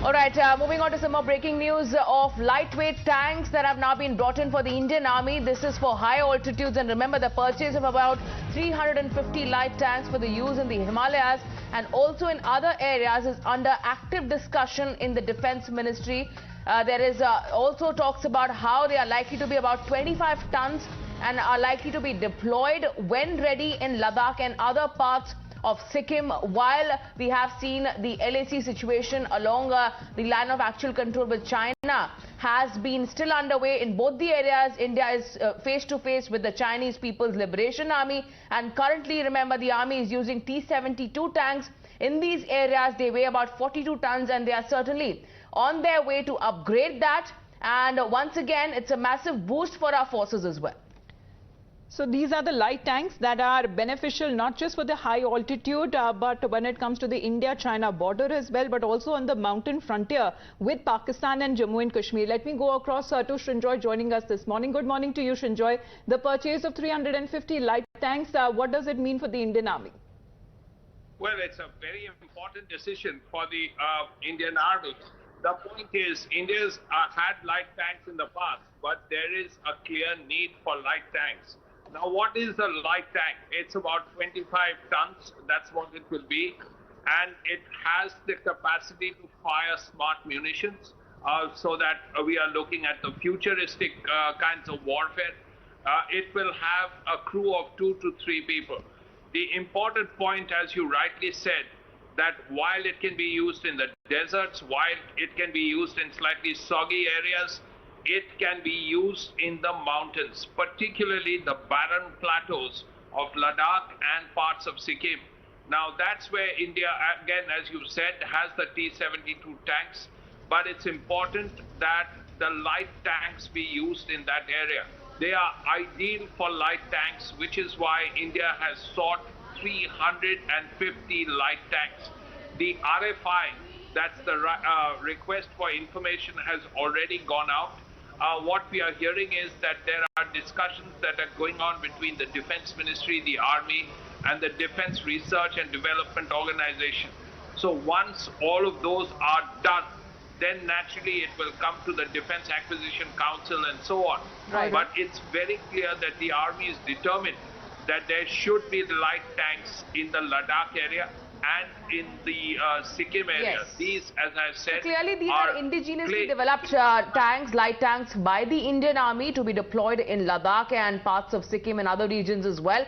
All right, moving on to some more breaking news of lightweight tanks that have now been brought in for the Indian Army. This is for high altitudes, and remember, the purchase of about 350 light tanks for the use in the Himalayas and also in other areas is under active discussion in the Defence Ministry. There is also talks about how they are likely to be about 25 tons and are likely to be deployed when ready in Ladakh and other parts of Sikkim, while we have seen the LAC situation along the line of actual control with China has been still underway in both the areas. India is face to face with the Chinese People's Liberation Army, and currently, remember, the army is using T72 tanks. In these areas, they weigh about 42 tons, and they are certainly on their way to upgrade that. And once again, it's a massive boost for our forces as well. So these are the light tanks that are beneficial not just for the high altitude, but when it comes to the India-China border as well, but also on the mountain frontier with Pakistan and Jammu and Kashmir. Let me go across to Srinjoy joining us this morning. Good morning to you, Srinjoy. The purchase of 350 light tanks, what does it mean for the Indian Army? Well, it's a very important decision for the Indian Army. The point is, India's had light tanks in the past, but there is a clear need for light tanks. Now, what is a light tank? It's about 25 tons. That's what it will be. And it has the capacity to fire smart munitions so that we are looking at the futuristic kinds of warfare. It will have a crew of 2 to 3 people. The important point, as you rightly said, that while it can be used in the deserts, while it can be used in slightly soggy areas, it can be used in the mountains, particularly the barren plateaus of Ladakh and parts of Sikkim. Now, that's where India, again, as you said, has the T72 tanks, but it's important that the light tanks be used in that area. They are ideal for light tanks, which is why India has sought 350 light tanks. The RFI, that's the request for information, has already gone out. What we are hearing is that there are discussions that are going on between the Defence Ministry, the Army, and the Defence Research and Development Organization. So once all of those are done, then naturally it will come to the Defence Acquisition Council and so on. Right. But it's very clear that the Army is determined that there should be the light tanks in the Ladakh area and in the Sikkim area. Yes. These, as I've said, so clearly these are indigenously developed tanks, light tanks by the Indian Army to be deployed in Ladakh and parts of Sikkim and other regions as well.